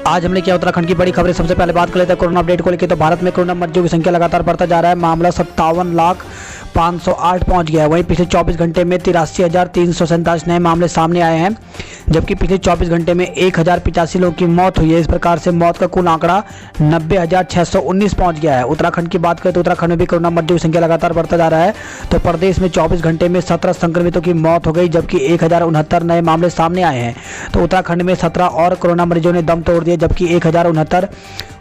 आज हमने किया उत्तराखंड की बड़ी खबरें। सबसे पहले बात कर लेते हैं कोरोना अपडेट को लेकर। तो भारत में कोरोना मरीजों की संख्या लगातार बढ़ता जा रहा है। मामला 57,508 पहुंच गया है। वहीं पिछले 24 घंटे में 83,347 नए मामले सामने आए हैं, जबकि पिछले 24 घंटे में 1,085 लोगों की मौत हुई है। इस प्रकार से मौत का कुल आंकड़ा 90,619 पहुंच गया है। उत्तराखंड की बात करें तो उत्तराखंड में भी कोरोना मरीजों की संख्या लगातार बढ़ता जा रहा है। तो प्रदेश में 24 घंटे में 17 संक्रमितों की मौत हो गई, जबकि 1,069 नए मामले सामने आए हैं। तो उत्तराखंड में 17 और कोरोना मरीजों ने दम तोड़ दिया, जबकि 1,069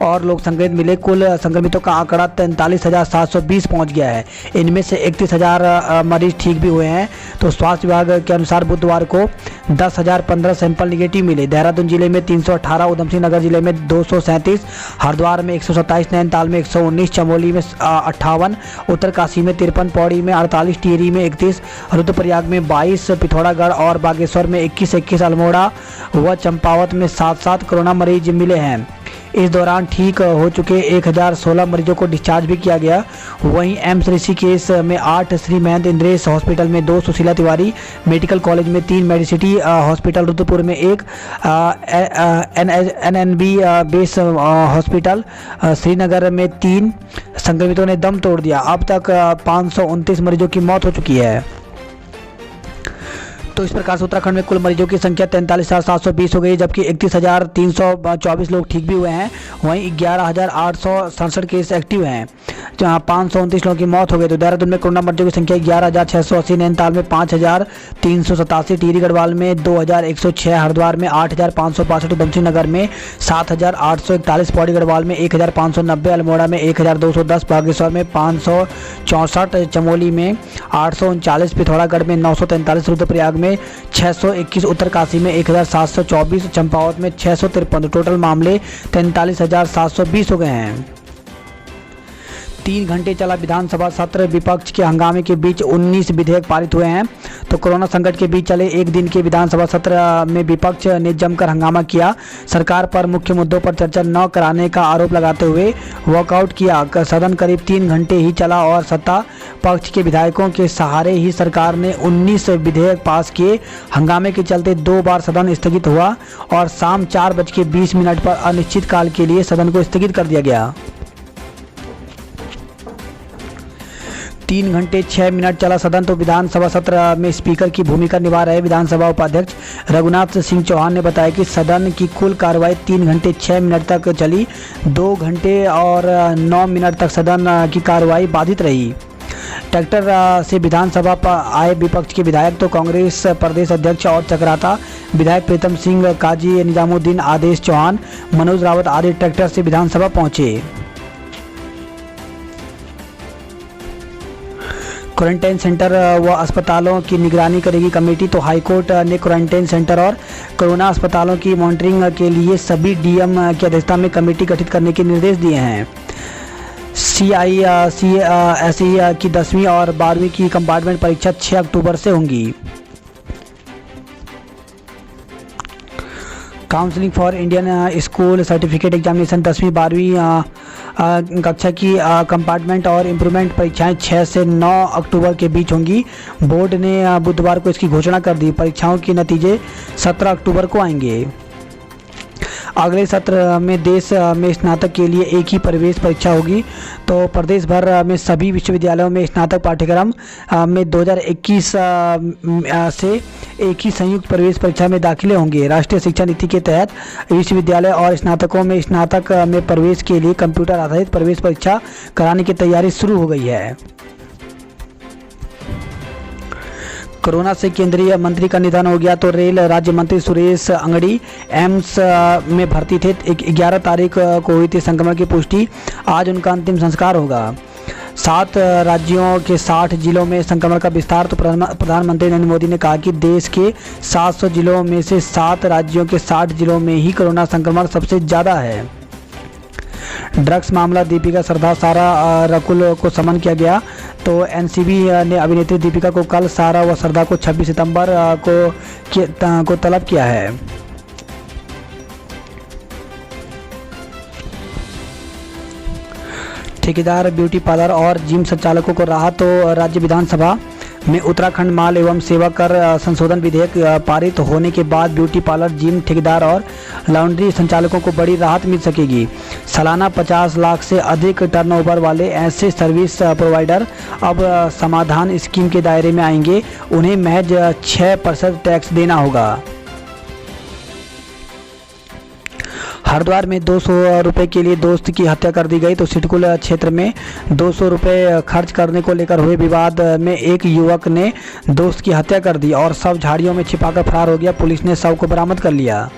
और लोग संक्रमित मिले। कुल संक्रमितों का आंकड़ा 43,720 पहुंच गया है। इनमें से 31,000 मरीज ठीक भी हुए हैं। तो स्वास्थ्य विभाग के अनुसार बुधवार को 10,015 सैंपल निगेटिव मिले। देहरादून जिले में 318, उधमसिंह नगर जिले में 237, हरिद्वार में 127, नैनीताल में 119, चमोली में 58, उत्तरकाशी में 53, पौड़ी में 48, टिहरी में 31, रुद्रप्रयाग में 22, पिथौरागढ़ और बागेश्वर में 21, अल्मोड़ा व चंपावत में 7 कोरोना मरीज मिले हैं। इस दौरान ठीक हो चुके 1,016 मरीजों को डिस्चार्ज भी किया गया। वहीं एम्स ऋषिकेश में 8, श्री महेंद्र इंद्रेश हॉस्पिटल में 2, सुशीला तिवारी मेडिकल कॉलेज में 3, मेडिसिटी हॉस्पिटल रुद्रपुर में 1, NNB बेस हॉस्पिटल श्रीनगर में 3 संक्रमितों ने दम तोड़ दिया। अब तक 529 मरीजों की मौत हो चुकी है। तो इस प्रकार से उत्तराखंड में कुल मरीजों की संख्या 43,720 हो गई, जबकि 31,324 लोग ठीक भी हुए हैं। वहीं 11,867 केस एक्टिव हैं, जहां 529 लोगों की मौत हो गई। तो देहरादून में कोरोना मरीजों की संख्या 11,680, नैनीताल में 5,387, टिहरी गढ़वाल में 2,106, हरिद्वार में 8,565, उधमसिंह नगर में 7,841, पौड़ी गढ़वाल में 1,590, अल्मोड़ा में 1,210, बागेश्वर में 564, चमोली में 839, पिथौरागढ़ में 943, रुद्रप्रयाग में 621, उत्तरकाशी में 1,724, चंपावत में 653। टोटल मामले 43,720 हो गए हैं। 3 घंटे चला विधानसभा सत्र। विपक्ष के हंगामे के बीच 19 विधेयक पारित हुए हैं। तो कोरोना संकट के बीच चले एक दिन के विधानसभा सत्र में विपक्ष ने जमकर हंगामा किया। सरकार पर मुख्य मुद्दों पर चर्चा न कराने का आरोप लगाते हुए वॉकआउट किया। सदन करीब 3 घंटे ही चला और सत्ता पक्ष के विधायकों के सहारे ही सरकार ने 19 विधेयक पास किए। हंगामे के चलते 2 बार सदन स्थगित हुआ और शाम 4:20 पर अनिश्चितकाल के लिए सदन को स्थगित कर दिया गया। 3 घंटे 6 मिनट चला सदन। तो विधानसभा सत्र में स्पीकर की भूमिका निभा रहे विधानसभा उपाध्यक्ष रघुनाथ सिंह चौहान ने बताया कि सदन की कुल कार्रवाई 3 घंटे 6 मिनट तक चली। 2 घंटे और 9 मिनट तक सदन की कार्रवाई बाधित रही। ट्रैक्टर से विधानसभा पर आए विपक्ष के विधायक तो कांग्रेस प्रदेश अध्यक्ष और चक्राता विधायक प्रीतम सिंह, काजी निजामुद्दीन, आदेश चौहान, मनोज रावत आदि ट्रैक्टर से विधानसभा पहुंचे। क्वारंटाइन सेंटर व अस्पतालों की निगरानी करेगी कमेटी। तो हाईकोर्ट ने क्वारंटाइन सेंटर और कोरोना अस्पतालों की मॉनिटरिंग के लिए सभी डीएम की अध्यक्षता में कमेटी गठित करने के निर्देश दिए हैं। CICSE की 10वीं और 12वीं की कंपार्टमेंट परीक्षा 6 अक्टूबर से होंगी। Counselling for Indian school certificate examination 10वीं 12वीं कक्षा की कंपार्टमेंट और इम्प्रूवमेंट परीक्षाएं 6 से 9 अक्टूबर के बीच होंगी। बोर्ड ने बुधवार को इसकी घोषणा कर दी। परीक्षाओं के नतीजे 17 अक्टूबर को आएंगे। अगले सत्र में देश में स्नातक के लिए एक ही प्रवेश परीक्षा होगी। तो प्रदेश भर में सभी विश्वविद्यालयों में स्नातक पाठ्यक्रम में 2021 से एक ही संयुक्त प्रवेश परीक्षा में दाखिले होंगे। राष्ट्रीय शिक्षा नीति के तहत विश्वविद्यालय और स्नातकों में स्नातक में प्रवेश के लिए कंप्यूटर आधारित प्रवेश परीक्षा कराने की तैयारी शुरू हो गई है। कोरोना से केंद्रीय मंत्री का निधन हो गया। तो रेल राज्य मंत्री सुरेश अंगड़ी एम्स में भर्ती थे। 11 तारीख को हुई थी संक्रमण की पुष्टि। आज उनका अंतिम संस्कार होगा। 7 राज्यों के 60 जिलों में संक्रमण का विस्तार। तो प्रधानमंत्री नरेंद्र मोदी ने कहा कि देश के 700 जिलों में से 7 राज्यों के 60 जिलों में ही कोरोना संक्रमण सबसे ज़्यादा है। ड्रग्स मामला दीपिका, श्रद्धा, सारा, रकुल को समन किया गया। तो एनसीबी ने अभिनेत्री दीपिका को कल, सारा व श्रद्धा को 26 सितंबर को तलब किया है। ठेकेदार, ब्यूटी पार्लर और जिम संचालकों को राहत। तो राज्य विधानसभा में उत्तराखंड माल एवं सेवा कर संशोधन विधेयक पारित होने के बाद ब्यूटी पार्लर, जिम ठेकेदार और लॉन्ड्री संचालकों को बड़ी राहत मिल सकेगी। सालाना 50 लाख से अधिक टर्नओवर वाले ऐसे सर्विस प्रोवाइडर अब समाधान स्कीम के दायरे में आएंगे। उन्हें महज 6% टैक्स देना होगा। हरिद्वार में 200 रुपये के लिए दोस्त की हत्या कर दी गई। तो सिडकुल क्षेत्र में 200 रुपये खर्च करने को लेकर हुए विवाद में एक युवक ने दोस्त की हत्या कर दी और शव झाड़ियों में छिपाकर फरार हो गया। पुलिस ने शव को बरामद कर लिया।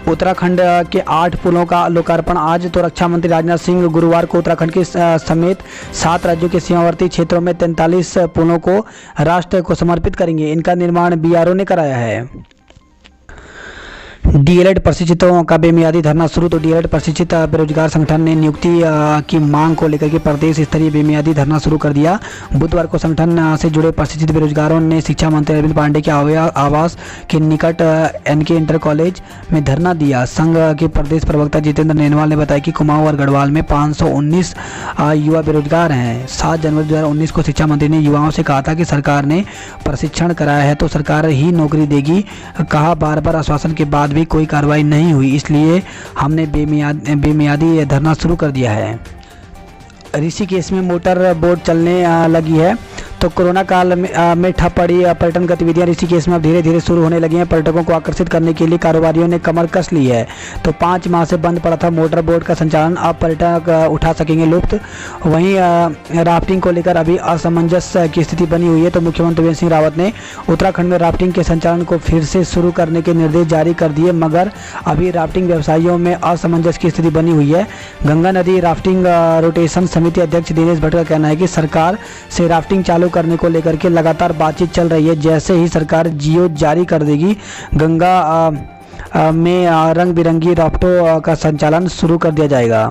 उत्तराखंड के 8 पुलों का लोकार्पण आज। तो रक्षा मंत्री राजनाथ सिंह गुरुवार को उत्तराखंड के समेत 7 राज्यों के सीमावर्ती क्षेत्रों में 43 पुलों को राष्ट्र को समर्पित करेंगे। इनका निर्माण बीआरओ ने कराया है। डीएलएड प्रशिक्षितों का बेमियादी धरना शुरू। तो डीएलएड प्रशिक्षित बेरोजगार संगठन ने नियुक्ति की मांग को लेकर के प्रदेश स्तरीय बेमियादी धरना शुरू कर दिया। बुधवार को संगठन से जुड़े प्रशिक्षित बेरोजगारों ने शिक्षा मंत्री अरविंद पांडे के आवास के निकट एनके इंटर कॉलेज में धरना दिया। संघ के प्रदेश प्रवक्ता जितेंद्र नैनवाल ने बताया कि कुमाऊं और गढ़वाल में 519 युवा बेरोजगार हैं। 7 जनवरी 2019 को शिक्षा मंत्री ने युवाओं से कहा था कि सरकार ने प्रशिक्षण कराया है तो सरकार ही नौकरी देगी। कहा, बार बार आश्वासन के बाद भी कोई कार्रवाई नहीं हुई, इसलिए हमने बेमियादी धरना शुरू कर दिया है। ऋषिकेश में मोटर बोट चलने लगी है। तो कोरोना काल में ठप पड़ी पर्यटन गतिविधियां ऋषिकेश में अब धीरे धीरे शुरू होने लगी हैं। पर्यटकों को आकर्षित करने के लिए कारोबारियों ने कमर कस ली है। तो 5 माह से बंद पड़ा था मोटर बोट का संचालन, अब पर्यटक उठा सकेंगे लुत्फ। वहीं राफ्टिंग को लेकर अभी असमंजस की स्थिति बनी हुई है। तो मुख्यमंत्री त्रिवेंद्र सिंह रावत ने उत्तराखंड में राफ्टिंग के संचालन को फिर से शुरू करने के निर्देश जारी कर दिए, मगर अभी राफ्टिंग व्यवसायियों में असमंजस की स्थिति बनी हुई है। गंगा नदी राफ्टिंग रोटेशन समिति अध्यक्ष दिनेश भट्ट का कहना है कि सरकार से राफ्टिंग चालू करने को लेकर के लगातार बातचीत चल रही है। जैसे ही सरकार जियो जारी कर देगी, गंगा में रंग बिरंगी राफ्टों का संचालन शुरू कर दिया जाएगा।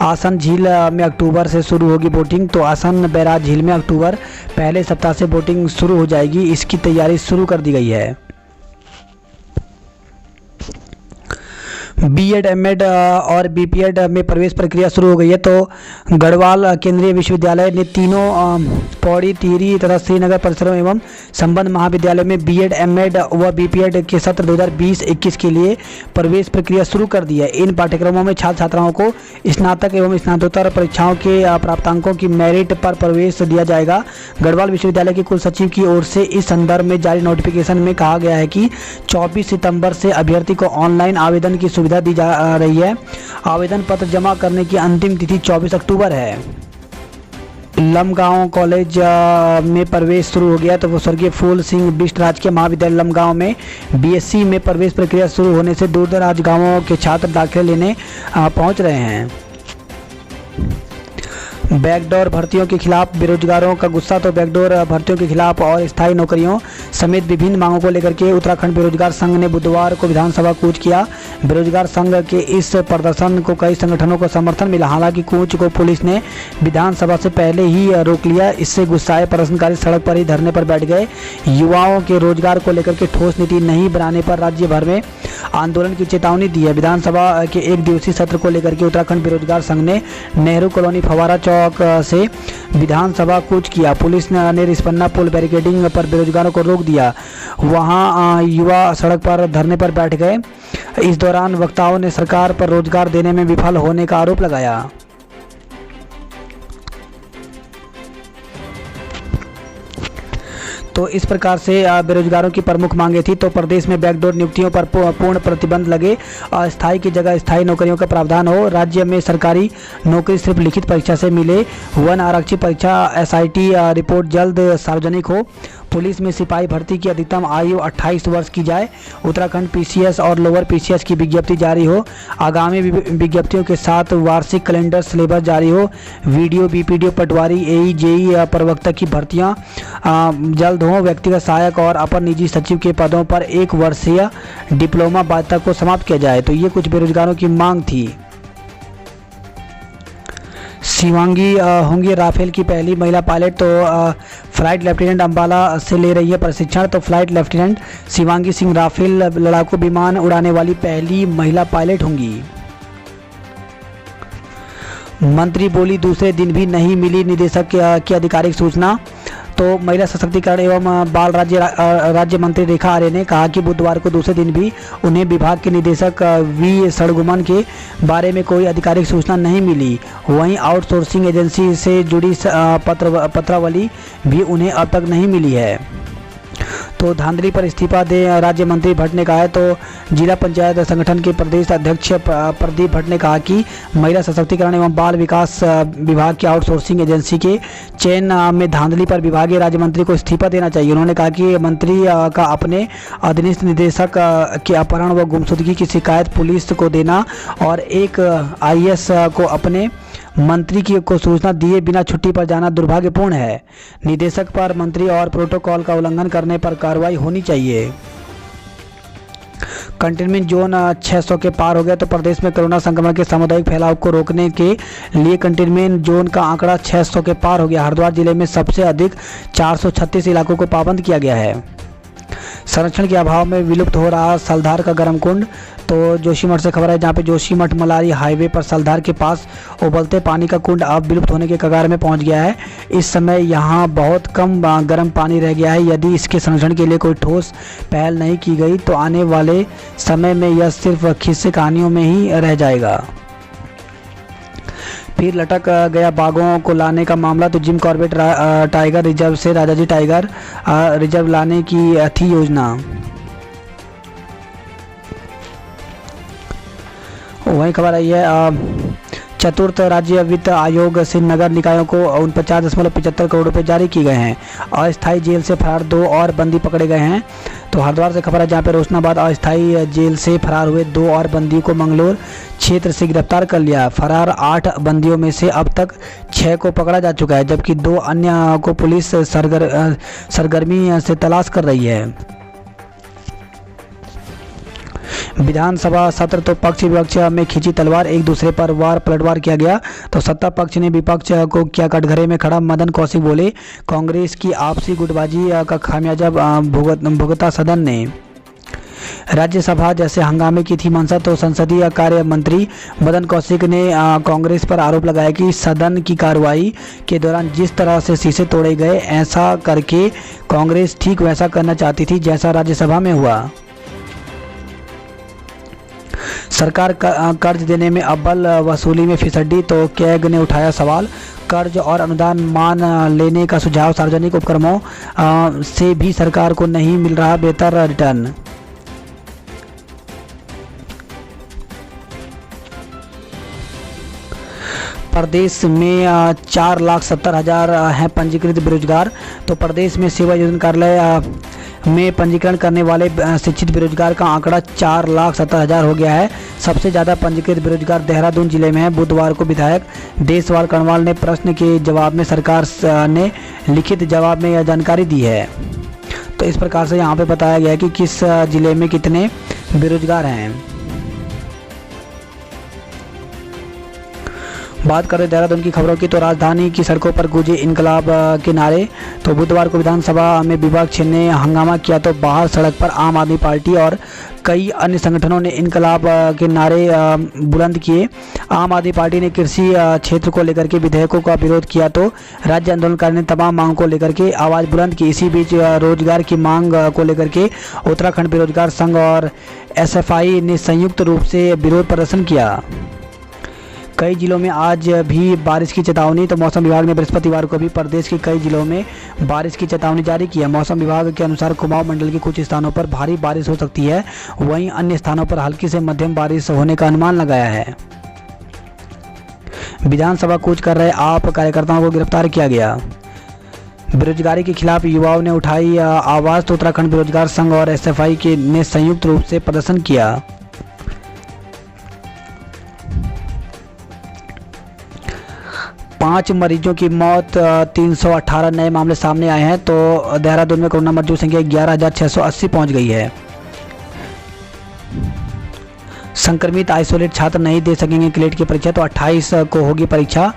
आसन झील में अक्टूबर से शुरू होगी बोटिंग। तो आसन बैराज झील में अक्टूबर पहले सप्ताह से बोटिंग शुरू हो जाएगी। इसकी तैयारी शुरू कर दी गई है। बीएड, एमएड और बीपीएड में प्रवेश प्रक्रिया शुरू हो गई है। तो गढ़वाल केंद्रीय विश्वविद्यालय ने तीनों पौड़ी, टिहरी तथा श्रीनगर परिसरों एवं संबद्ध महाविद्यालय में बीएड, एमएड व बीपीएड के सत्र 2020-21 के लिए प्रवेश प्रक्रिया शुरू कर दी है। इन पाठ्यक्रमों में छात्र छात्राओं को स्नातक एवं स्नातकोत्तर परीक्षाओं के प्राप्तांकों की मेरिट पर प्रवेश दिया जाएगा। गढ़वाल विश्वविद्यालय के कुल सचिव की ओर से इस संदर्भ में जारी नोटिफिकेशन में कहा गया है कि 24 सितंबर से अभ्यर्थी को ऑनलाइन आवेदन की सुविधा दी जा रही है। आवेदन पत्र जमा करने की अंतिम तिथि 24 अक्टूबर है। लमगांव कॉलेज में प्रवेश शुरू हो गया। तो वो स्वर्गीय फूल सिंह बिष्ट राजकीय महाविद्यालय लमगांव में बीएससी में प्रवेश प्रक्रिया शुरू होने से दूर दराज गांवों के छात्र दाखिले लेने पहुंच रहे हैं। बैकडोर भर्तियों के खिलाफ बेरोजगारों का गुस्सा। तो बैकडोर भर्तियों के खिलाफ और स्थायी नौकरियों समेत विभिन्न मांगों को लेकर के उत्तराखंड बेरोजगार संघ ने बुधवार को विधानसभा कूच किया। बेरोजगार संघ के इस प्रदर्शन को कई संगठनों को समर्थन मिला। हालांकि कूच को पुलिस ने विधानसभा से पहले ही रोक लिया। इससे गुस्साए प्रदर्शनकारी सड़क पर ही धरने पर बैठ गए। युवाओं के रोजगार को लेकर के ठोस नीति नहीं बनाने पर राज्य भर में आंदोलन की चेतावनी दी है। विधानसभा के 1 दिवसीय सत्र को लेकर के उत्तराखंड बेरोजगार संघ ने नेहरू कॉलोनी फवारा चौक से विधानसभा कूच किया। पुलिस ने रिस्पन्ना पुल बैरिकेडिंग पर बेरोजगारों को रोक दिया। वहां युवा सड़क पर धरने पर बैठ गए। इस दौरान वक्ताओं ने सरकार पर रोजगार देने में विफल होने का आरोप लगाया। तो इस प्रकार से बेरोजगारों की प्रमुख मांगे थी। तो प्रदेश में बैकडोर नियुक्तियों पर पूर्ण प्रतिबंध लगे। अस्थायी की जगह स्थायी नौकरियों का प्रावधान हो। राज्य में सरकारी नौकरी सिर्फ लिखित परीक्षा से मिले। वन आरक्षी परीक्षा एसआईटी रिपोर्ट जल्द सार्वजनिक हो। पुलिस में सिपाही भर्ती की अधिकतम आयु 28 वर्ष की जाए। उत्तराखंड पीसीएस और लोअर पीसीएस की विज्ञप्ति जारी हो। आगामी विज्ञप्तियों के साथ वार्षिक कैलेंडर सिलेबस जारी हो। वीडियो, बीपीडीओ, पटवारी, एई, जेई प्रवक्ता की भर्तियां जल्द हों। व्यक्तिगत सहायक और अपर निजी सचिव के पदों पर 1 वर्षीय डिप्लोमा बाध्यता को समाप्त किया जाए। तो ये कुछ बेरोजगारों की मांग थी। शिवांगी होंगी राफेल की पहली महिला पायलट। तो फ्लाइट लेफ्टिनेंट अंबाला से ले रही है प्रशिक्षण। तो flight lieutenant Shivangi Singh Rafale लड़ाकू विमान उड़ाने वाली पहली महिला पायलट होंगी। मंत्री बोली दूसरे दिन भी नहीं मिली निदेशक की आधिकारिक सूचना। तो महिला सशक्तिकरण एवं बाल राज्य मंत्री रेखा आर्य ने कहा कि बुधवार को दूसरे दिन भी उन्हें विभाग के निदेशक वी सड़गुमन के बारे में कोई आधिकारिक सूचना नहीं मिली। वहीं आउटसोर्सिंग एजेंसी से जुड़ी पत्रावली भी उन्हें अब तक नहीं मिली है। तो धांधली पर इस्तीफा दे राज्य मंत्री भट्ट ने कहा है। तो जिला पंचायत संगठन के प्रदेश अध्यक्ष प्रदीप भट्ट ने कहा कि महिला सशक्तिकरण एवं बाल विकास विभाग की आउटसोर्सिंग एजेंसी के चयन में धांधली पर विभागीय राज्य मंत्री को इस्तीफा देना चाहिए। उन्होंने कहा कि मंत्री का अपने अधीनस्थ निदेशक के अपहरण व गुमशुदगी की शिकायत पुलिस को देना और एक आईएएस को अपने मंत्री को सूचना दिए बिना छुट्टी पर जाना दुर्भाग्यपूर्ण है। निदेशक पर मंत्री और प्रोटोकॉल का उल्लंघन करने पर कार्रवाई होनी चाहिए। कंटेनमेंट जोन 600 के पार हो गया। तो प्रदेश में कोरोना संक्रमण के सामुदायिक फैलाव को रोकने के लिए कंटेनमेंट जोन का आंकड़ा 600 के पार हो गया। हरिद्वार जिले में सबसे अधिक 436 इलाकों को पाबंद किया गया है। संरक्षण के अभाव में विलुप्त हो रहा सलधार का गर्म कुंड। तो जोशीमठ से खबर है, जहां पे जोशीमठ मलारी हाईवे पर सलधार के पास उबलते पानी का कुंड अब विलुप्त होने के कगार में पहुंच गया है। इस समय यहां बहुत कम गर्म पानी रह गया है। यदि इसके संरक्षण के लिए कोई ठोस पहल नहीं की गई तो आने वाले समय में यह सिर्फ किस्से कहानियों में ही रह जाएगा। फिर लटक गया बाघों को लाने का मामला। तो जिम कॉर्बेट टाइगर रिजर्व से राजाजी टाइगर रिजर्व लाने की थी योजना। वही खबर आई है, चतुर्थ राज्य वित्त आयोग से नगर निकायों को 49.75 करोड़ रुपए जारी किए गए हैं। अस्थायी जेल से फरार 2 और बंदी पकड़े गए हैं। तो हरिद्वार से खबर है, जहां पर रोशनाबाद अस्थायी जेल से फरार हुए 2 और बंदियों को मंगलोर क्षेत्र से गिरफ्तार कर लिया। फरार 8 बंदियों में से अब तक 6 को पकड़ा जा चुका है, जबकि 2 अन्य को पुलिस सरगर्मी से तलाश कर रही है। विधानसभा सत्र तो पक्ष विपक्ष में खींची तलवार, एक दूसरे पर पलटवार किया गया। तो सत्ता पक्ष ने विपक्ष को किया कटघरे में खड़ा। मदन कौशिक बोले, कांग्रेस की आपसी गुटबाजी का खामियाजा भुगता सदन ने। राज्यसभा जैसे हंगामे की थी मंशा। तो संसदीय कार्य मंत्री मदन कौशिक ने कांग्रेस पर आरोप लगाया कि सदन की कार्रवाई के दौरान जिस तरह से शीशे तोड़े गए, ऐसा करके कांग्रेस ठीक वैसा करना चाहती थी जैसा राज्यसभा में हुआ। सरकार कर्ज देने में अव्वल, वसूली में फिसड्डी। तो कैग ने उठाया सवाल, कर्ज और अनुदान मान लेने का सुझाव। सार्वजनिक उपक्रमों से भी सरकार को नहीं मिल रहा बेहतर रिटर्न। प्रदेश में 4,70,000 हैं पंजीकृत बेरोजगार। तो प्रदेश में सेवा योजना कार्यालय में पंजीकरण करने वाले शिक्षित बेरोजगार का आंकड़ा 4,70,000 हो गया है। सबसे ज़्यादा पंजीकृत बेरोजगार देहरादून जिले में है। बुधवार को विधायक देशवाल कणवाल ने प्रश्न के जवाब में सरकार ने लिखित जवाब में यह जानकारी दी है। तो इस प्रकार से यहाँ पे बताया गया है कि किस जिले में कितने बेरोजगार हैं। बात करें देहरादून की खबरों की, तो राजधानी की सड़कों पर गूंजे इनकलाब के नारे। तो बुधवार को विधानसभा में विपक्ष ने हंगामा किया। तो बाहर सड़क पर आम आदमी पार्टी और कई अन्य संगठनों ने इनकलाब के नारे बुलंद किए। आम आदमी पार्टी ने कृषि क्षेत्र को लेकर के विधेयकों का विरोध किया। तो राज्य आंदोलनकारी ने तमाम मांग को लेकर के आवाज़ बुलंद की। इसी बीच रोजगार की मांग को लेकर के उत्तराखंड बेरोजगार संघ और SFI ने संयुक्त रूप से विरोध प्रदर्शन किया। कई जिलों में आज भी बारिश की चेतावनी। तो मौसम विभाग ने बृहस्पतिवार को भी प्रदेश के कई जिलों में बारिश की चेतावनी जारी की है। मौसम विभाग के अनुसार कुमाऊं मंडल के कुछ स्थानों पर भारी बारिश हो सकती है, वहीं अन्य स्थानों पर हल्की से मध्यम बारिश होने का अनुमान लगाया है। विधानसभा कूच कर रहे आप कार्यकर्ताओं को गिरफ्तार किया गया। बेरोजगारी के खिलाफ युवाओं ने उठाई आवाज़। तो उत्तराखंड बेरोजगार संघ और SFI ने संयुक्त रूप से प्रदर्शन किया। पाँच मरीजों की मौत, 318 नए मामले सामने आए हैं। तो देहरादून में कोरोना मरीजों की संख्या 11,680 पहुंच गई है। संक्रमित आइसोलेट छात्र नहीं दे सकेंगे क्लेट की परीक्षा। तो 28 को होगी परीक्षा।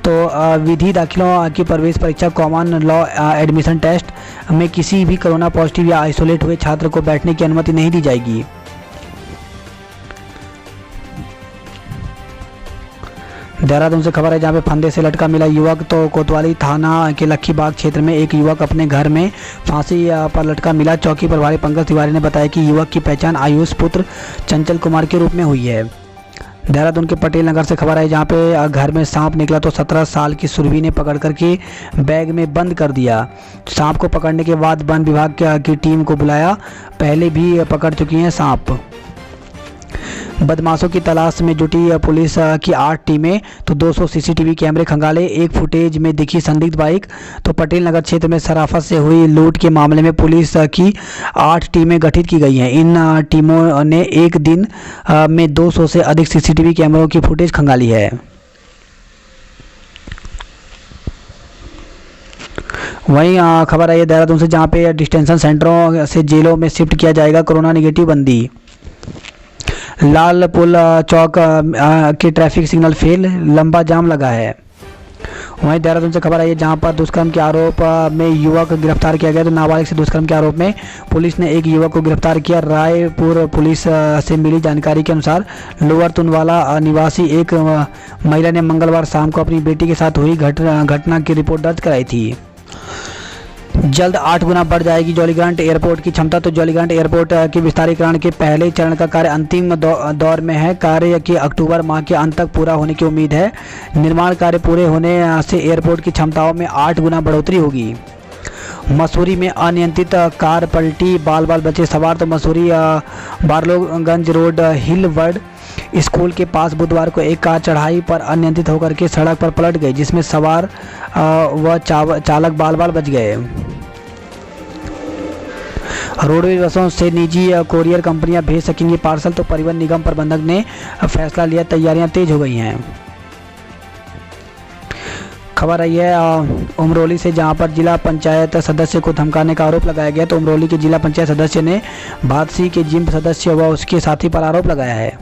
तो विधि दाखिलों की प्रवेश परीक्षा कॉमन लॉ एडमिशन टेस्ट में किसी भी कोरोना पॉजिटिव या आइसोलेट हुए छात्र को बैठने की अनुमति नहीं दी जाएगी। देहरादून से खबर है जहाँ पे फंदे से लटका मिला युवक। तो कोतवाली थाना के लक्खीबाग क्षेत्र में एक युवक अपने घर में फांसी पर लटका मिला। चौकी प्रभारी पंकज तिवारी ने बताया कि युवक की पहचान आयुष पुत्र चंचल कुमार के रूप में हुई है। देहरादून के पटेल नगर से खबर है जहाँ पे घर में सांप निकला तो 17 साल की सुरभि ने पकड़ करके बैग में बंद कर दिया। सांप को पकड़ने के बाद वन विभाग की टीम को बुलाया, पहले भी पकड़ चुकी हैं सांप। बदमाशों की तलाश में जुटी पुलिस की 8 टीमें, तो 200 सीसीटीवी कैमरे खंगाले। एक फुटेज में दिखी संदिग्ध बाइक। तो पटेल नगर क्षेत्र में शराफत से हुई लूट के मामले में पुलिस की 8 टीमें गठित की गई हैं। इन टीमों ने एक दिन में 200 से अधिक सीसीटीवी कैमरों की फुटेज खंगाली है। वहीं खबर आई है देहरादून से जहां पे डिटेंशन सेंटरों से जेलों में शिफ्ट किया जाएगा कोरोना नेगेटिव बंदी। लाल पुल चौक के ट्रैफिक सिग्नल फेल, लंबा जाम लगा है। वहीं देहरादून से खबर आई है जहां पर दुष्कर्म के आरोप में युवक गिरफ्तार किया गया। तो नाबालिग से दुष्कर्म के आरोप में पुलिस ने एक युवक को गिरफ्तार किया। रायपुर पुलिस से मिली जानकारी के अनुसार लोअर तुनवाला निवासी एक महिला ने मंगलवार शाम को अपनी बेटी के साथ हुई घटना की रिपोर्ट दर्ज कराई थी। जल्द 8 गुना बढ़ जाएगी जॉलीग्रांट एयरपोर्ट की क्षमता। तो जॉलीग्रांट एयरपोर्ट के विस्तारीकरण के पहले चरण का कार्य अंतिम दौर में है। कार्य के अक्टूबर माह के अंत तक पूरा होने की उम्मीद है। निर्माण कार्य पूरे होने से एयरपोर्ट की क्षमताओं में 8 गुना बढ़ोतरी होगी। मसूरी में अनियंत्रित कार पलटी, बाल बचे सवार। तो मसूरी बारलोगंज रोड हिलवर्ड स्कूल के पास बुधवार को एक कार चढ़ाई पर अनियंत्रित होकर के सड़क पर पलट गई, जिसमें सवार व चालक बाल बच गए। रोडवेज बसों से निजी कोरियर कंपनियां भेज सकेंगी पार्सल। तो परिवहन निगम प्रबंधक ने फैसला लिया, तैयारियां तेज हो गई हैं। खबर आई है उमरोली से जहां पर जिला पंचायत सदस्य को धमकाने का आरोप लगाया गया। तो उमरोली के जिला पंचायत सदस्य ने भादसी के जिम सदस्य व उसके साथी पर आरोप लगाया है।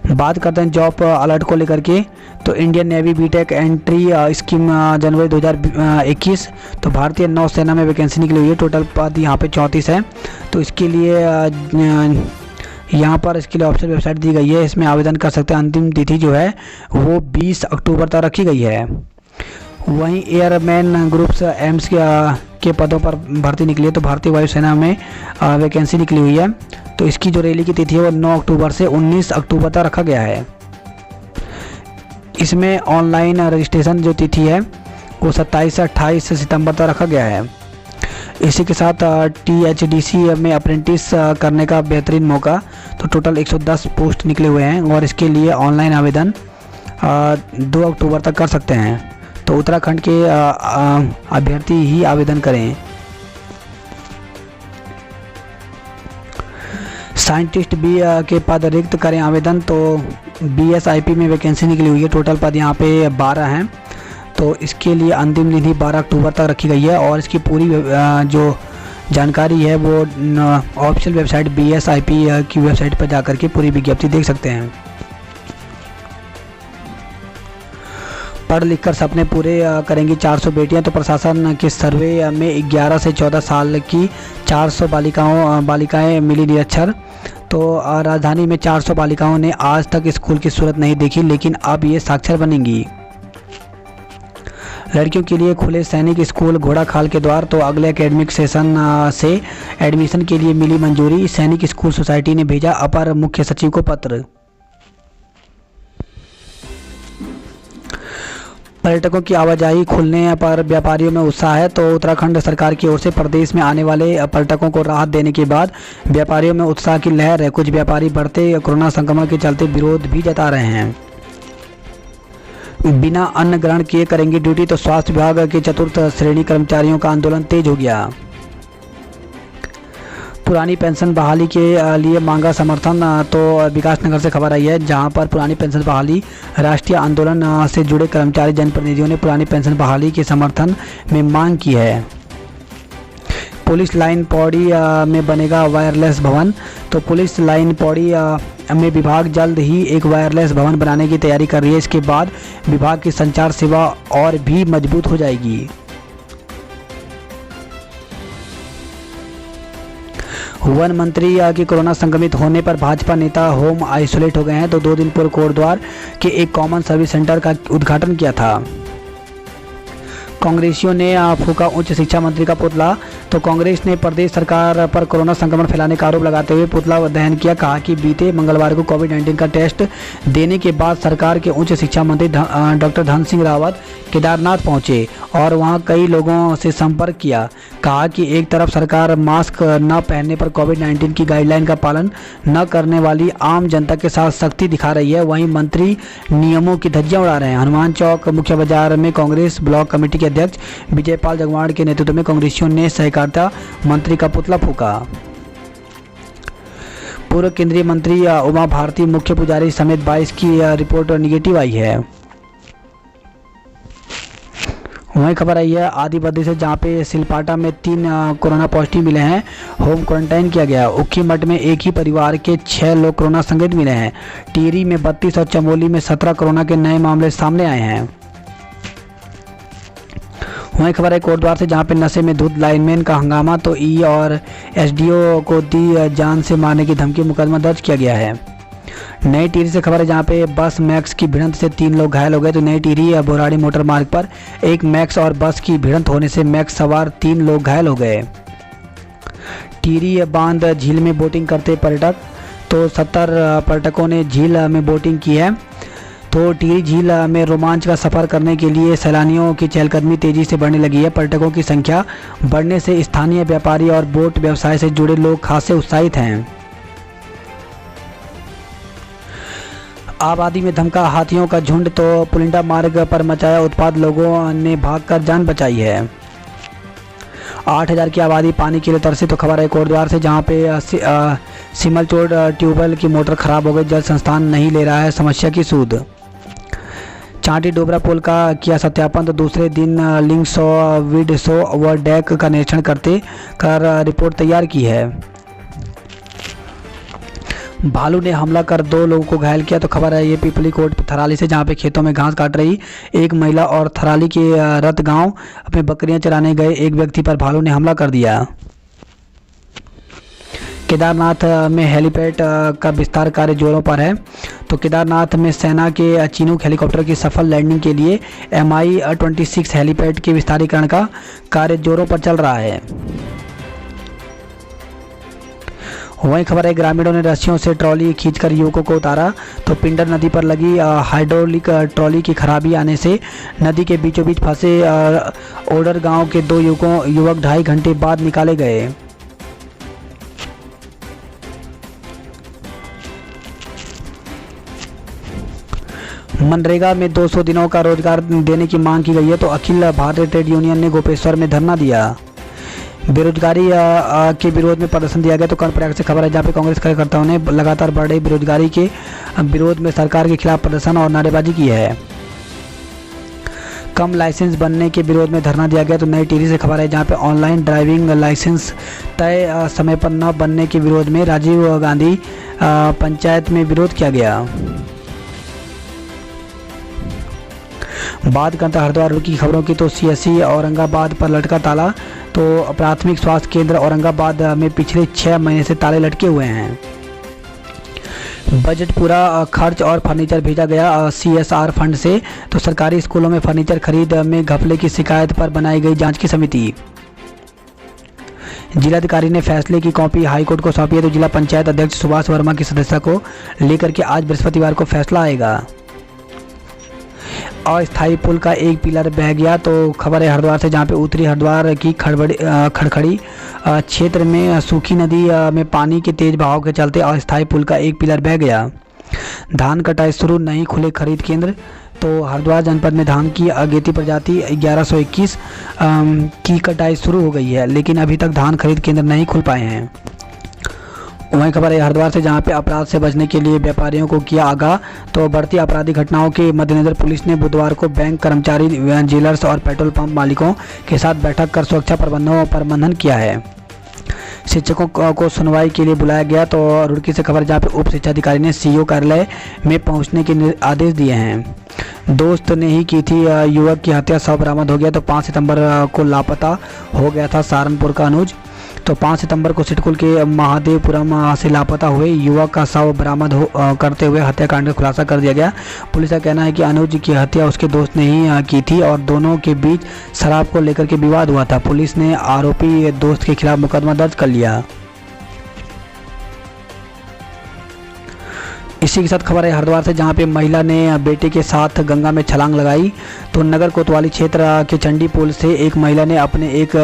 बात करते हैं जॉब अलर्ट को लेकर के। तो Indian Navy BTech entry scheme जनवरी 2021। तो भारतीय नौसेना में वैकेंसी निकली हुई है। टोटल पद यहाँ पे 34 है। तो इसके लिए यहाँ पर इसके लिए ऑफिशियल वेबसाइट दी गई है, इसमें आवेदन कर सकते हैं। अंतिम तिथि जो है वो 20 अक्टूबर तक रखी गई है। वहीं एयरमैन ग्रुप्स एम्स के पदों पर भर्ती निकली है। तो भारतीय वायुसेना में वैकेंसी निकली हुई है। तो इसकी जो रैली की तिथि है वो 9 अक्टूबर से 19 अक्टूबर तक रखा गया है। इसमें ऑनलाइन रजिस्ट्रेशन जो तिथि है वो 27 से 28 सितंबर तक रखा गया है। इसी के साथ THDC में अप्रेंटिस करने का बेहतरीन मौका। तो टोटल 110 पोस्ट निकले हुए हैं और इसके लिए ऑनलाइन आवेदन 2 अक्टूबर तक कर सकते हैं। तो उत्तराखंड के अभ्यर्थी ही आवेदन करें। साइंटिस्ट भी के पद रिक्त करें आवेदन। तो BSIP में वैकेंसी निकली हुई है। टोटल पद यहाँ पे 12 हैं। तो इसके लिए अंतिम तिथि 12 अक्टूबर तक रखी गई है और इसकी पूरी जो जानकारी है वो ऑफिशियल वेबसाइट BSIP की वेबसाइट पर जाकर के पूरी विज्ञप्ति देख सकते हैं। पढ़ लिख कर सपने पूरे करेंगी 400 बेटियां। तो प्रशासन के सर्वे में 11 से 14 साल की 400 बालिकाएं मिली निरक्षर। तो राजधानी में 400 बालिकाओं ने आज तक स्कूल की सूरत नहीं देखी, लेकिन अब ये साक्षर बनेंगी। लड़कियों के लिए खुले सैनिक स्कूल घोड़ाखाल के द्वार। तो अगले एकेडमिक सेशन से एडमिशन के लिए मिली मंजूरी। सैनिक स्कूल सोसाइटी ने भेजा अपर मुख्य सचिव को पत्र। पर्यटकों की आवाजाही खुलने पर व्यापारियों में उत्साह है। तो उत्तराखंड सरकार की ओर से प्रदेश में आने वाले पर्यटकों को राहत देने के बाद व्यापारियों में उत्साह की लहर है। कुछ व्यापारी बढ़ते कोरोना संक्रमण के चलते विरोध भी जता रहे हैं। बिना अन्न ग्रहण किए करेंगे ड्यूटी। तो स्वास्थ्य विभाग के चतुर्थ श्रेणी कर्मचारियों का आंदोलन तेज हो गया। पुरानी पेंशन बहाली के लिए मांगा समर्थन। तो विकास नगर से खबर आई है जहां पर पुरानी पेंशन बहाली राष्ट्रीय आंदोलन से जुड़े कर्मचारी जनप्रतिनिधियों ने पुरानी पेंशन बहाली के समर्थन में मांग की है। पुलिस लाइन पौड़ी में बनेगा वायरलेस भवन। तो पुलिस लाइन पौड़ी में विभाग जल्द ही एक वायरलेस भवन बनाने की तैयारी कर रही है। इसके बाद विभाग की संचार सेवा और भी मजबूत हो जाएगी। वन मंत्री के कोरोना संक्रमित होने पर भाजपा नेता होम आइसोलेट हो गए हैं। तो 2 दिन पूर्व कोटद्वार के एक कॉमन सर्विस सेंटर का उद्घाटन किया था। कांग्रेसियों ने फूका उच्च शिक्षा मंत्री का पुतला। तो कांग्रेस ने प्रदेश सरकार पर कोरोना संक्रमण फैलाने का आरोप लगाते हुए पुतला दहन किया। कहा कि बीते मंगलवार को कोविड-19 का टेस्ट देने के बाद सरकार के उच्च शिक्षा मंत्री डॉक्टर धन सिंह रावत केदारनाथ पहुंचे और वहां कई लोगों से संपर्क किया। कहा कि एक तरफ सरकार मास्क न पहनने पर कोविड-19 की गाइडलाइन का पालन न करने वाली आम जनता के साथ सख्ती दिखा रही है, वहीं मंत्री नियमों की धज्जियां उड़ा रहे हैं। हनुमान चौक मुख्य बाजार में कांग्रेस ब्लॉक कमेटी के अध्यक्ष विजयपाल जगवाड़ के नेतृत्व में कांग्रेसियों ने सहकारिता मंत्री का पुतला फूका। पूर्व केंद्रीय मंत्री उमा भारती मुख्य पुजारी समेत 22 की रिपोर्ट निगेटिव आई है। वहीं खबर आई है आदिबद्री से, जहां पे सिलपाटा में 3 कोरोना पॉजिटिव मिले हैं, होम क्वारंटाइन किया गया। उखी मठ में एक ही परिवार के 6 लोग कोरोना संक्रमित मिले हैं। टिहरी में 32 और चमोली में 17 कोरोना के नए मामले सामने आए हैं। वहीं खबर है कोटद्वार से, जहां पे नशे में धुत लाइनमैन का हंगामा। तो ई और एसडीओ को दी जान से मारने की धमकी, मुकदमा दर्ज किया गया है। नई टिहरी से खबर है, जहां पे बस मैक्स की भिड़ंत से 3 लोग घायल हो गए। तो नई टिहरी बोराड़ी मोटर मार्ग पर एक मैक्स और बस की भिड़ंत होने से मैक्स सवार 3 लोग घायल हो गए। टिहरी बांध झील में बोटिंग करते पर्यटक। तो 70 पर्यटकों ने झील में बोटिंग की है। तो टिहरी झील में रोमांच का सफ़र करने के लिए सैलानियों की चहलकदमी तेज़ी से बढ़ने लगी है। पर्यटकों की संख्या बढ़ने से स्थानीय व्यापारी और बोट व्यवसाय से जुड़े लोग खासे उत्साहित हैं। आबादी में धमका हाथियों का झुंड। तो पुलिंदा मार्ग पर मचाया उत्पात, लोगों ने भागकर जान बचाई है। 8000 की आबादी पानी के लिए तरसी। तो खबर है कोटद्वार से, जहां पे सिमलचोड़ ट्यूबवेल की मोटर खराब हो गई, जल संस्थान नहीं ले रहा है समस्या की सूद। चांटी डोबरा पुल का किया सत्यापन। तो दूसरे दिन लिंक्सो विडसो व डेक का निरीक्षण कर रिपोर्ट तैयार की है। भालू ने हमला कर 2 लोगों को घायल किया। तो खबर है ये पिपली कोट थराली से, जहां पे खेतों में घास काट रही एक महिला और थराली के रत गांव अपने बकरियां चराने गए एक व्यक्ति पर भालू ने हमला कर दिया। केदारनाथ में हेलीपैड का विस्तार कार्य जोरों पर है। तो केदारनाथ में सेना के चिनूक हेलीकॉप्टर की सफल लैंडिंग के लिए MI-26 हेलीपैड के विस्तारीकरण का कार्य जोरों पर चल रहा है। वहीं खबर है ग्रामीणों ने रस्सियों से ट्रॉली खींचकर युवकों को उतारा। तो पिंडर नदी पर लगी हाइड्रोलिक ट्रॉली की खराबी आने से नदी के बीचों बीच फंसे ओडर गांव के 2 युवक 2.5 घंटे बाद निकाले गए। मनरेगा में 200 दिनों का रोजगार देने की मांग की गई है। तो अखिल भारतीय ट्रेड यूनियन ने गोपेश्वर में धरना दिया। बेरोजगारी के विरोध में प्रदर्शन दिया गया। तो कर्णप्रयाग से खबर है, जहाँ पे कांग्रेस कार्यकर्ताओं ने लगातार बढ़ रही बेरोजगारी के विरोध में सरकार के खिलाफ प्रदर्शन और नारेबाजी की है। कम लाइसेंस बनने के विरोध में धरना दिया गया। तो नई टिहरी से खबर है, जहाँ पे ऑनलाइन ड्राइविंग लाइसेंस तय समय पर न बनने के विरोध में राजीव गांधी पंचायत में विरोध किया गया। बात करता हरिद्वार की खबरों की। तो CSC औरंगाबाद पर लटका ताला। तो प्राथमिक स्वास्थ्य केंद्र औरंगाबाद में पिछले 6 महीने से ताले लटके हुए हैं। बजट पूरा खर्च और फर्नीचर भेजा गया CSR फंड से। तो सरकारी स्कूलों में फर्नीचर खरीद में घपले की शिकायत पर बनाई गई जांच की समिति। जिलाधिकारी ने फैसले की कॉपी हाईकोर्ट को सौंपी है। तो जिला पंचायत अध्यक्ष सुभाष वर्मा की सदस्यता को लेकर के आज बृहस्पतिवार को फैसला आएगा। अस्थायी पुल का एक पिलर बह गया। तो खबर है हरिद्वार से, जहाँ पे उत्तरी हरिद्वार की खड़खड़ी क्षेत्र में सूखी नदी में पानी के तेज बहाव के चलते अस्थायी पुल का एक पिलर बह गया। धान कटाई शुरू, नहीं खुले खरीद केंद्र। तो हरिद्वार जनपद में धान की अगेती प्रजाति 1121 की कटाई शुरू हो गई है, लेकिन अभी तक धान खरीद केंद्र नहीं खुल पाए हैं। वहीं खबर है हरिद्वार से, जहां पे अपराध से बचने के लिए व्यापारियों को किया आगाह। तो बढ़ती आपराधिक घटनाओं के मद्देनजर पुलिस ने बुधवार को बैंक कर्मचारी, जेलर्स और पेट्रोल पंप मालिकों के साथ बैठक कर सुरक्षा प्रबंधों पर मंथन किया है। शिक्षकों को सुनवाई के लिए बुलाया गया। तो रुड़की से खबर, जहाँ पे उप शिक्षाधिकारी ने CO कार्यालय में पहुंचने के आदेश दिए हैं। दोस्त ने ही की थी युवक की हत्या, शव बरामद हो गया। तो 5 सितंबर को लापता हो गया था सहारनपुर का अनुज। तो 5 सितंबर को सिडकुल के महादेवपुरम से लापता हुए युवक का शव बरामद करते हुए हत्याकांड का खुलासा कर दिया गया। पुलिस का कहना है कि अनुज की हत्या उसके दोस्त ने ही की थी और दोनों के बीच शराब को लेकर के विवाद हुआ था। पुलिस ने आरोपी दोस्त के खिलाफ मुकदमा दर्ज कर लिया। इसी के साथ खबर है हरिद्वार से, जहां पे महिला ने बेटे के साथ गंगा में छलांग लगाई। तो नगर कोतवाली क्षेत्र के चंडी पुल से एक महिला ने अपने 1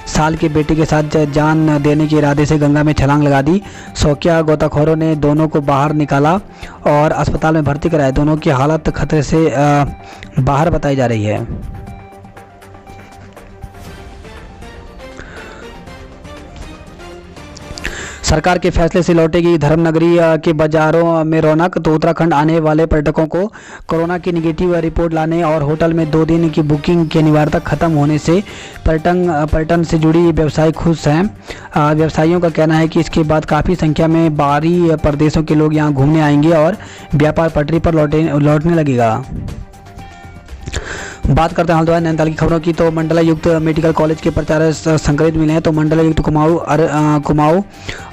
साल के बेटे के साथ जान देने के इरादे से गंगा में छलांग लगा दी। शौकिया गोताखोरों ने दोनों को बाहर निकाला और अस्पताल में भर्ती कराया। दोनों की हालत खतरे से बाहर बताई जा रही है। सरकार के फैसले से लौटेगी धर्मनगरी के बाजारों में रौनक। तो उत्तराखंड आने वाले पर्यटकों को कोरोना की निगेटिव रिपोर्ट लाने और होटल में 2 दिन की बुकिंग की अनिवार्यता खत्म होने से पर्यटन से जुड़ी व्यवसायी खुश हैं। व्यवसायियों का कहना है कि इसके बाद काफ़ी संख्या में बाहरी प्रदेशों के लोग यहां घूमने आएंगे और व्यापार पटरी पर लौटने लगेगा। बात करते हैं हल्द्वानी नैनीताल की खबरों की। तो मंडलायुक्त मेडिकल कॉलेज के प्राचार्य संक्रमित मिले हैं। तो मंडलायुक्त कुमाऊं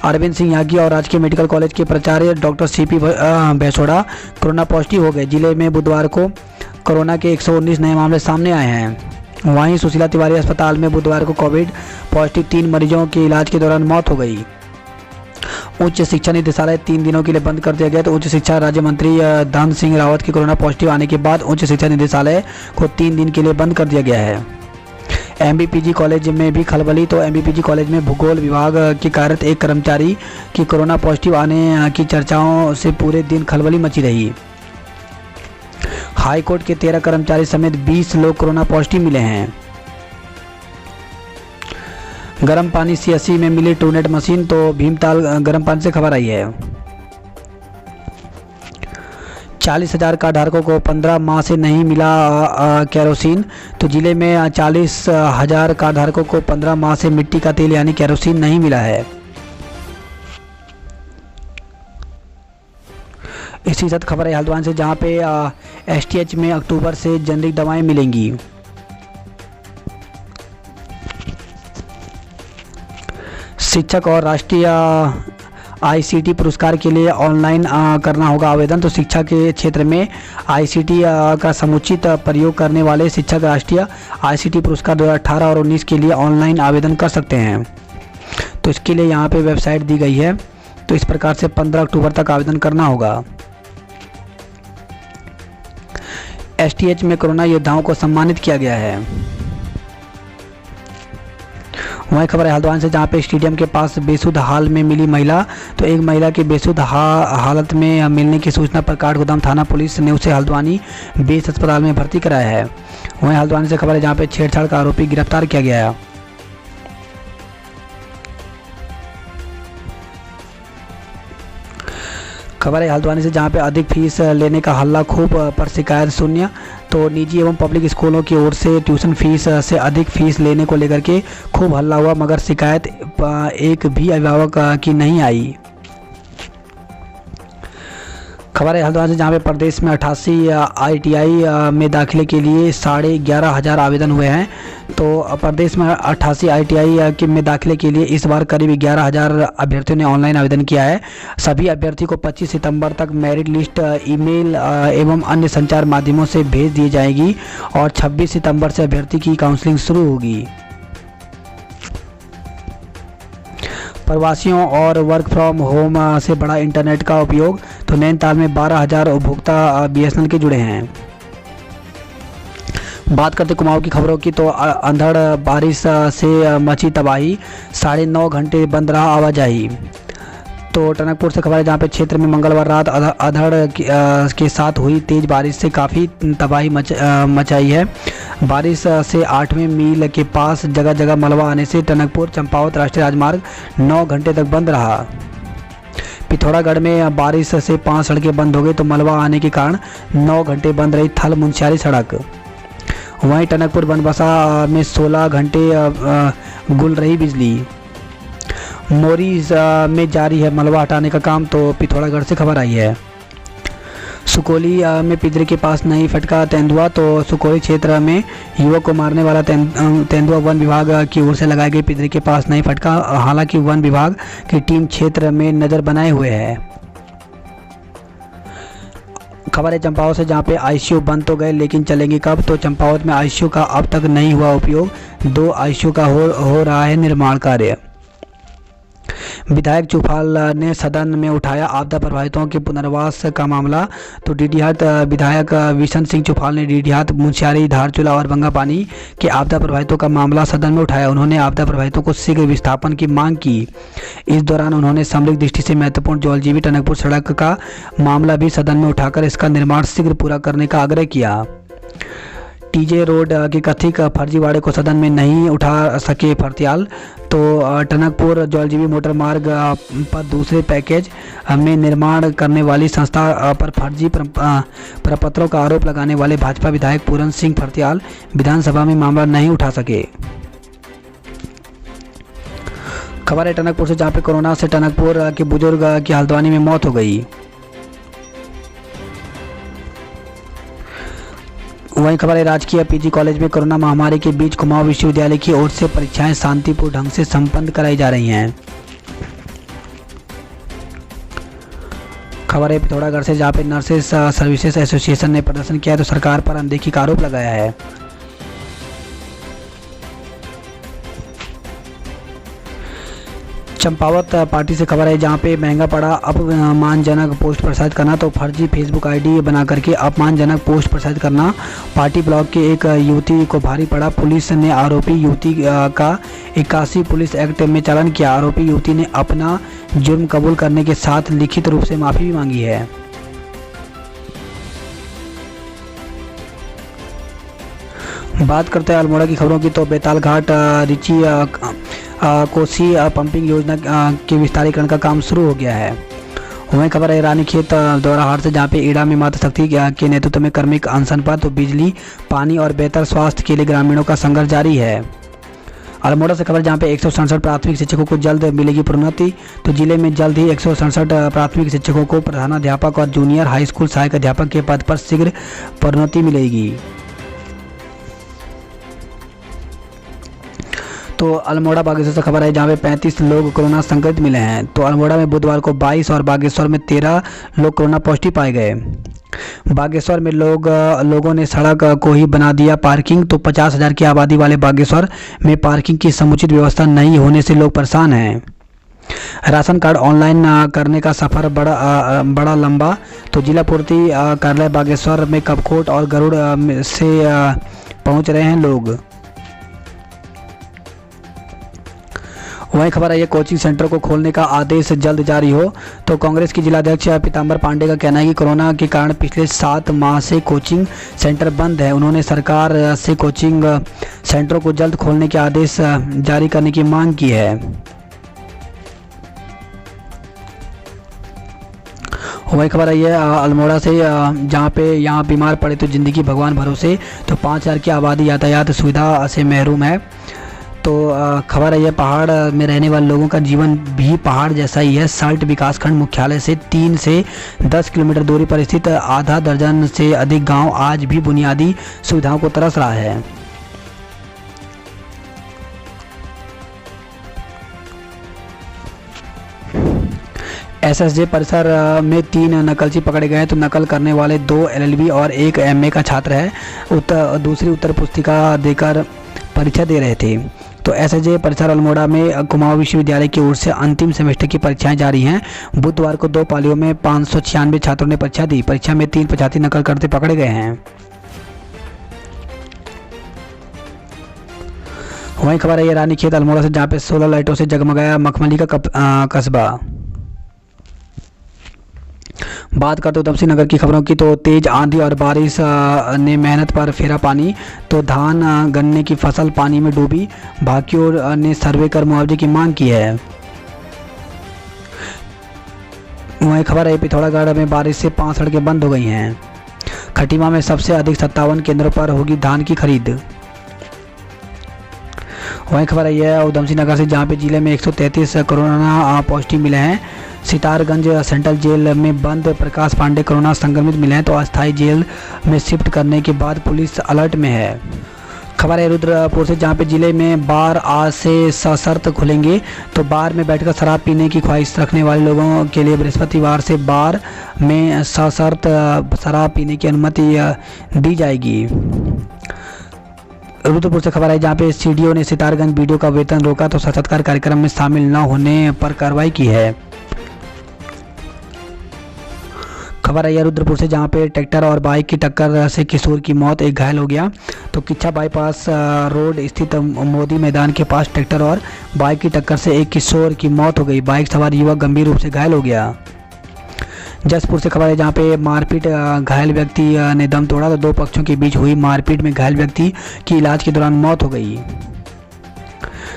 अरविंद सिंह यागी और राजकीय मेडिकल कॉलेज के प्राचार्य doctor CP Bhaisora corona positive हो गए। जिले में बुधवार को कोरोना के 119 नए मामले सामने आए हैं। वहीं सुशीला तिवारी अस्पताल में बुधवार को कोविड पॉजिटिव 3 मरीजों के इलाज के दौरान मौत हो गई। उच्च शिक्षा निदेशालय 3 दिनों के लिए बंद कर दिया गया। तो उच्च शिक्षा राज्य मंत्री धन सिंह रावत के कोरोना पॉजिटिव आने के बाद उच्च शिक्षा निदेशालय को 3 दिन के लिए बंद कर दिया गया है। एमबीपीजी कॉलेज में भी खलबली। तो एमबीपीजी कॉलेज में भूगोल विभाग के कार्यरत एक कर्मचारी की कोरोना पॉजिटिव आने की चर्चाओं से पूरे दिन खलबली मची रही। हाईकोर्ट के 13 कर्मचारी समेत 20 लोग कोरोना पॉजिटिव मिले हैं। गर्म पानी सीएससी में मिली टूनेट मशीन। तो भीमताल गर्म पानी से खबर आई है। 40,000 कार्ड धारकों को 15 माह से नहीं मिला केरोसिन। तो जिले में 40,000 कार्ड धारकों को 15 माह से मिट्टी का तेल यानी केरोसिन नहीं मिला है। इसी साथ खबर है हल्द्वानी से, जहां पे एसटीएच में अक्टूबर से जेनरिक दवाएं मिलेंगी। शिक्षक और राष्ट्रीय आईसीटी पुरस्कार के लिए ऑनलाइन करना होगा आवेदन। तो शिक्षा के क्षेत्र में आईसीटी का समुचित प्रयोग करने वाले शिक्षक राष्ट्रीय आईसीटी पुरस्कार 2018 और 19 के लिए ऑनलाइन आवेदन कर सकते हैं। तो इसके लिए यहाँ पे वेबसाइट दी गई है। तो इस प्रकार से 15 अक्टूबर तक आवेदन करना होगा। एसटीएच में कोरोना योद्धाओं को सम्मानित किया गया है। वहीं खबर है हल्द्वानी से, जहाँ पे स्टेडियम के पास बेसुध हाल में मिली महिला। तो एक महिला की बेसुध हालत में मिलने की सूचना पर काठगोदाम थाना पुलिस ने उसे हल्द्वानी बेस अस्पताल में भर्ती कराया है। वहीं हल्द्वानी से खबर है, जहाँ पे छेड़छाड़ का आरोपी गिरफ्तार किया गया है। खबर है हल्द्वानी से, जहाँ पे अधिक फीस लेने का हल्ला खूब पर शिकायत शून्य। तो निजी एवं पब्लिक स्कूलों की ओर से ट्यूशन फीस से अधिक फीस लेने को लेकर के खूब हल्ला हुआ, मगर शिकायत एक भी अभिभावक की नहीं आई। खबर है हल्द्वानी से, जहाँ पे प्रदेश में 88 ITI में दाखिले के लिए 11,500 आवेदन हुए हैं। तो प्रदेश में 88 ITI में दाखिले के लिए इस बार करीब 11,000 अभ्यर्थियों ने ऑनलाइन आवेदन किया है। सभी अभ्यर्थी को 25 सितंबर तक मेरिट लिस्ट ईमेल एवं अन्य संचार माध्यमों से भेज दी जाएगी और 26 सितंबर से अभ्यर्थी की काउंसलिंग शुरू होगी। प्रवासियों और वर्क फ्रॉम होम से बड़ा इंटरनेट का उपयोग। तो नैनीताल में 12,000 उपभोक्ता BSNL के जुड़े हैं। बात करते कुमाऊं की खबरों की। तो अंधड़ बारिश से मची तबाही, 9.5 घंटे बंद रहा आवाजाही। तो टनकपुर से खबर है, जहाँ पे क्षेत्र में मंगलवार रात अंधड़ के साथ हुई तेज बारिश से काफ़ी तबाही मचाई है। बारिश से 8वें मील के पास जगह जगह मलबा आने से टनकपुर चंपावत राष्ट्रीय राजमार्ग 9 घंटे तक बंद रहा। पिथौरागढ़ में बारिश से 5 सड़कें बंद हो गई। तो मलबा आने के कारण 9 घंटे बंद रही थल मुंशियारी सड़क। वहीं टनकपुर बनबसा में 16 घंटे गुल रही बिजली। मोरी में जारी है मलबा हटाने का काम। तो पिथौरागढ़ से खबर आई है। सुकोली में पिंजरे के पास नहीं फटका तेंदुआ। तो सुकोली क्षेत्र में युवक को मारने वाला तेंदुआ वन विभाग की ओर से लगाए गए पिंजरे के पास नहीं फटका। हालांकि वन विभाग की टीम क्षेत्र में नज़र बनाए हुए है। खबर है चंपावत से, जहां पे आईसीयू बंद तो गए लेकिन चलेंगे कब। तो चंपावत में आईसीयू का अब तक नहीं हुआ उपयोग। 2 आईसीयू का हो रहा है निर्माण कार्य। विधायक चुफाल ने सदन में उठाया आपदा प्रभावितों के पुनर्वास का मामला। तो डीडीहाट विधायक विशन सिंह चुफाल ने डीडीहाट, मुंशियारी, धारचूला और बंगापानी के आपदा प्रभावितों का मामला सदन में उठाया। उन्होंने आपदा प्रभावितों को शीघ्र विस्थापन की मांग की। इस दौरान उन्होंने सामरिक दृष्टि से महत्वपूर्ण जौलजीबी टनकपुर सड़क का मामला भी सदन में उठाकर इसका निर्माण शीघ्र पूरा करने का आग्रह किया। टीजे रोड के कथित फर्जीवाड़े को सदन में नहीं उठा सके फर्त्याल। तो टनकपुर जौलजीबी मोटर मार्ग पर दूसरे पैकेज में निर्माण करने वाली संस्था पर फर्जी प्रपत्रों का आरोप लगाने वाले भाजपा विधायक पूरन सिंह फर्त्याल विधानसभा में मामला नहीं उठा सके। खबर है टनकपुर से, जहां पे कोरोना से टनकपुर के बुजुर्ग की हल्द्वानी में मौत हो गई। वहीं खबर है राजकीय पीजी कॉलेज में कोरोना महामारी के बीच कुमाऊं विश्वविद्यालय की ओर से परीक्षाएं शांतिपूर्ण ढंग से संपन्न कराई जा रही हैं। खबर है पिथौरागढ़ से, जहां पे नर्सेस सर्विसेज एसोसिएशन ने प्रदर्शन किया तो सरकार पर अनदेखी का आरोप लगाया है। चंपावत पार्टी से खबर है, जहां पे महंगा पड़ा अपमानजनक पोस्ट प्रसारित करना। तो फर्जी फेसबुक आईडी बना करके अपमानजनक पोस्ट प्रसारित करना पार्टी ब्लॉक की एक युवती को भारी पड़ा। पुलिस ने आरोपी युवती का 81 पुलिस एक्ट में चालान किया। आरोपी युवती ने अपना जुर्म कबूल करने के साथ लिखित रूप से माफी भी मांगी है। बात करते हैं अल्मोड़ा की खबरों की। तो बेताल घाट रिची कोसी पंपिंग योजना के विस्तारीकरण का काम शुरू हो गया है। वहीं खबर है रानीखेत दौराहाट से, जहां पे ईड़ा में माता शक्ति के नेतृत्व में कार्मिक अनशन पर। तो बिजली, पानी और बेहतर स्वास्थ्य के लिए ग्रामीणों का संघर्ष जारी है। अल्मोड़ा से खबर, जहां पे 167 प्राथमिक शिक्षकों को जल्द मिलेगी प्रोन्नति। तो जिले में जल्द ही 167 प्राथमिक शिक्षकों को प्रधानाध्यापक और जूनियर हाई स्कूल सहायक अध्यापक के पद पर शीघ्र प्रोन्नति मिलेगी। तो अल्मोड़ा बागेश्वर से खबर है, जहाँ पे 35 लोग कोरोना संक्रमित मिले हैं। तो अल्मोड़ा में बुधवार को 22 और बागेश्वर में 13 लोग कोरोना पॉजिटिव पाए गए। बागेश्वर में लोगों ने सड़क को ही बना दिया पार्किंग। तो 50,000 की आबादी वाले बागेश्वर में पार्किंग की समुचित व्यवस्था नहीं होने से लोग परेशान हैं। राशन कार्ड ऑनलाइन करने का सफ़र बड़ा लंबा। तो जिला पूर्ति कार्यालय बागेश्वर में कपकोट और गरुड़ से पहुंच रहे हैं लोग। वहीं खबर है ये कोचिंग सेंटर को खोलने का आदेश जल्द जारी हो। तो कांग्रेस की जिलाध्यक्ष पीताम्बर पांडे का कहना है कि कोरोना के कारण पिछले 7 माह से कोचिंग सेंटर बंद है। उन्होंने सरकार से कोचिंग सेंटरों को जल्द खोलने के आदेश जारी करने की मांग की है। वही खबर है ये अल्मोड़ा से, जहाँ पे यहाँ बीमार पड़े तो ज़िंदगी भगवान भरोसे। तो 5,000 की आबादी यातायात सुविधा से महरूम है। तो खबर है ये पहाड़ में रहने वाले लोगों का जीवन भी पहाड़ जैसा ही है। साल्ट विकासखंड मुख्यालय से 3 से 10 किलोमीटर दूरी पर स्थित आधा दर्जन से अधिक गांव आज भी बुनियादी सुविधाओं को तरस रहा है। एसएसजे परिसर में 3 नकलची पकड़े गए। तो नकल करने वाले 2 LLB और 1 MA का छात्र है। दूसरी उत्तर पुस्तिका देकर परीक्षा दे रहे थे। तो एसएसजे परिसर अल्मोड़ा में कुमाऊं विश्वविद्यालय की ओर से अंतिम सेमेस्टर की परीक्षाएं जारी हैं। बुधवार को 2 पालियों में 596 छात्रों ने परीक्षा दी। परीक्षा में 3 परीक्षार्थी नकल करते पकड़े गए हैं। वहीं खबर है ये रानीखेत अल्मोड़ा से, जहाँ पे 16 लाइटों से जगमगाया मखमली का कस्बा। बात करते उधमसिंह नगर की खबरों की। तो तेज आंधी और बारिश ने मेहनत पर फेरा पानी। तो धान गन्ने की फसल पानी में डूबी। भाकियों ने सर्वे कर मुआवजे की मांग की है। वहीं खबर है पिथौरागढ़ में बारिश से 5 सड़कें बंद हो गई हैं। खटीमा में सबसे अधिक 57 केंद्रों पर होगी धान की खरीद। वहीं खबर है यह उधमसिंह नगर से, जहाँ पे जिले में 133 कोरोना पॉजिटिव मिले हैं। सितारगंज सेंट्रल जेल में बंद प्रकाश पांडे कोरोना संक्रमित मिले हैं तो अस्थायी जेल में शिफ्ट करने के बाद पुलिस अलर्ट में है। खबर है रुद्रपुर से, जहां पे जिले में बार आज से सशर्त खुलेंगे। तो बार में बैठकर शराब पीने की ख्वाहिश रखने वाले लोगों के लिए बृहस्पतिवार से बार में सशर्त शराब पीने की अनुमति दी जाएगी। रुद्रपुर से खबर है, जहां पे सीडीओ ने सितारगंज वीडियो का वेतन रोका तो साक्षात्कार कार्यक्रम में शामिल न होने पर कार्रवाई की है। खबर है रुद्रपुर से, जहां पे ट्रैक्टर और बाइक की टक्कर से किशोर की मौत, एक घायल हो गया। तो किच्छा बाईपास रोड स्थित मोदी मैदान के पास ट्रैक्टर और बाइक की टक्कर से एक किशोर की मौत हो गई। बाइक सवार युवक गंभीर रूप से घायल हो गया। जसपुर से खबर है, जहां पे मारपीट घायल व्यक्ति ने दम तोड़ा तो दो पक्षों के बीच हुई मारपीट में घायल व्यक्ति की इलाज के दौरान मौत हो गई।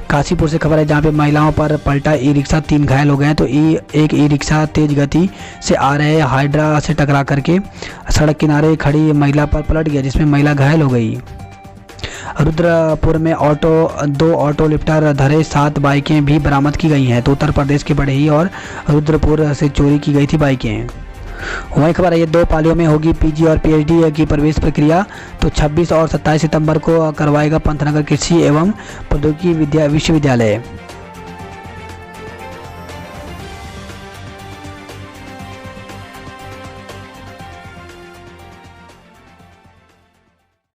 काशीपुर से खबर है, जहां पे महिलाओं पर पलटा ई रिक्शा, 3 घायल हो गए हैं। तो एक ई रिक्शा तेज गति से आ रहे हाइड्रा से टकरा करके सड़क किनारे खड़ी महिला पर पलट गया, जिसमें महिला घायल हो गई। रुद्रपुर में 2 ऑटो लिफ्टर धरे 7 बाइकें भी बरामद की गई हैं। तो उत्तर प्रदेश के बढ़ई और रुद्रपुर से चोरी की गई थी बाइकें। वहीं खबर है, ये 2 पालियों में होगी पीजी और पीएचडी की प्रवेश प्रक्रिया। तो 26 और 27 सितंबर को करवाएगा पंतनगर कृषि एवं प्रौद्योगिकी विश्वविद्यालय।